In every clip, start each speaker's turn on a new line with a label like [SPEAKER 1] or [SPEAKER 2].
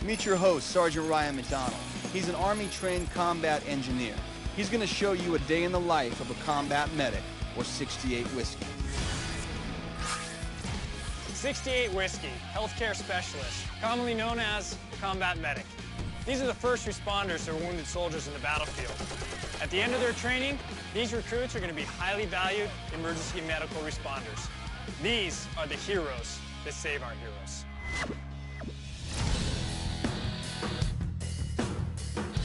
[SPEAKER 1] Meet your host, Sergeant Ryan McDonald. He's an Army-trained combat engineer. He's going to show you a day in the life of a combat medic, or 68 Whiskey.
[SPEAKER 2] 68 Whiskey, healthcare specialist, commonly known as combat medic. These are the first responders to wounded soldiers in the battlefield. At the end of their training, these recruits are going to be highly valued emergency medical responders. These are the heroes that save our heroes.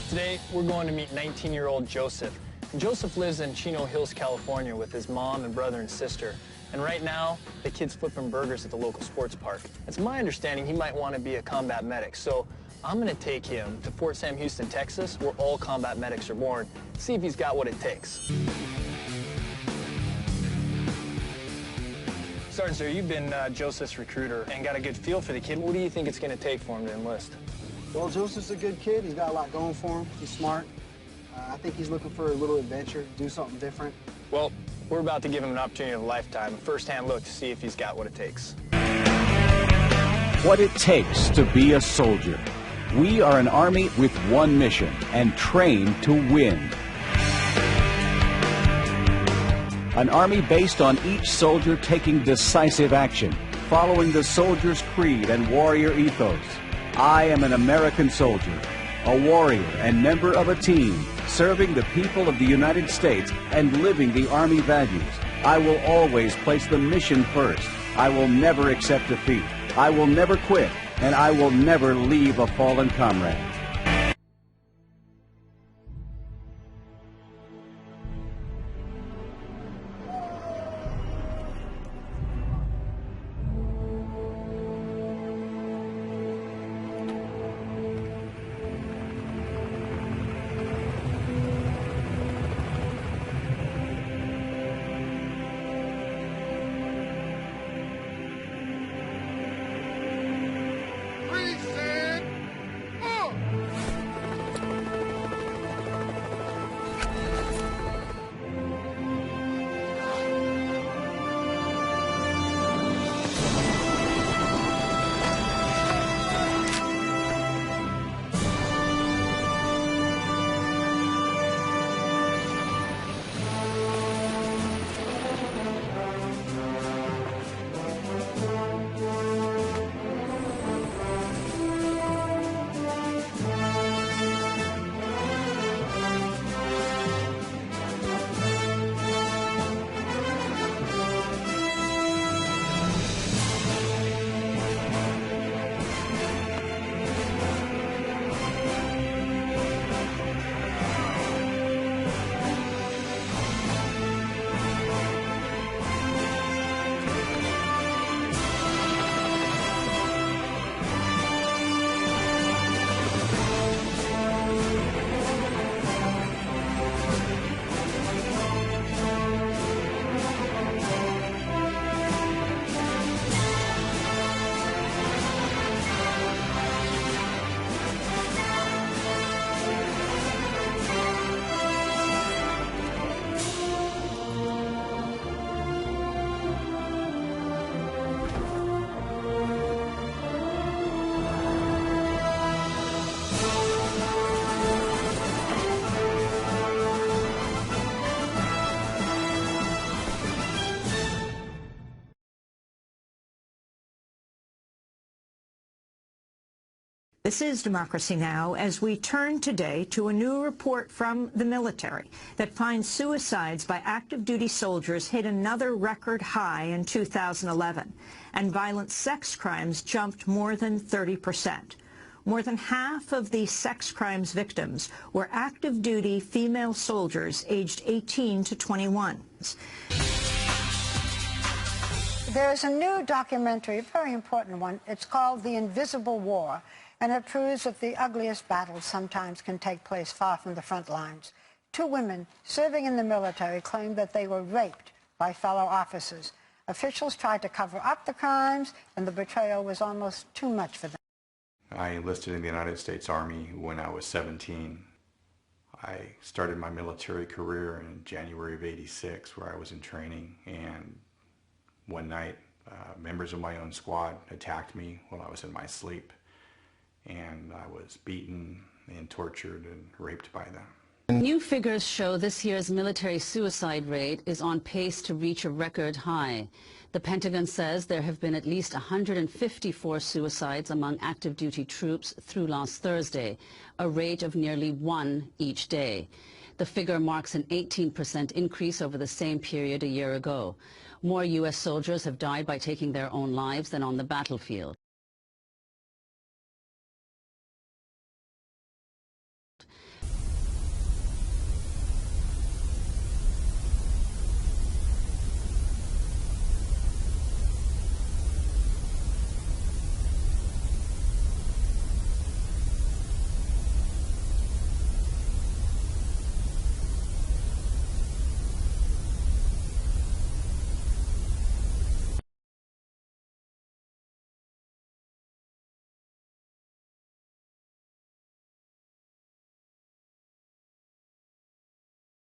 [SPEAKER 2] Today, we're going to meet 19-year-old Joseph. Joseph lives in Chino Hills, California with his mom and brother and sister. And right now, the kid's flipping burgers at the local sports park. It's my understanding he might want to be a combat medic, so I'm going to take him to Fort Sam Houston, Texas, where all combat medics are born, see if he's got what it takes. Sergeant, sir, you've been Joseph's recruiter and got a good feel for the kid. What do you think it's going to take for him to enlist?
[SPEAKER 3] Well, Joseph's a good kid. He's got a lot going for him. He's smart. I think he's looking for a little adventure, do something different.
[SPEAKER 2] Well, we're about to give him an opportunity of a lifetime, a first-hand look to see if he's got what it takes.
[SPEAKER 4] What it takes to be a soldier. We are an Army with one mission and trained to win. An Army based on each soldier taking decisive action, following the soldier's creed and warrior ethos. I am an American soldier, a warrior and member of a team, serving the people of the United States and living the Army values. I will always place the mission first. I will never accept defeat. I will never quit, and I will never leave a fallen comrade.
[SPEAKER 5] This is Democracy Now! As we turn today to a new report from the military that finds suicides by active duty soldiers hit another record high in 2011, and violent sex crimes jumped more than 30%. More than half of the sex crimes victims were active duty female soldiers aged 18 to 21.
[SPEAKER 6] There's a new documentary, a very important one. It's called The Invisible War, and it proves that the ugliest battles sometimes can take place far from the front lines. Two women serving in the military claimed that they were raped by fellow officers. Officials tried to cover up the crimes, and the betrayal was almost too much for them.
[SPEAKER 7] I enlisted in the United States Army when I was 17. I started my military career in January of '86, where I was in training, and one night members of my own squad attacked me while I was in my sleep. and I was beaten and tortured and raped by them.
[SPEAKER 8] New figures show this year's military suicide rate is on pace to reach a record high. The Pentagon says there have been at least 154 suicides among active duty troops through last Thursday, a rate of nearly 1 each day. The figure marks an 18% increase over the same period a year ago. More U.S. soldiers have died by taking their own lives than on the battlefield.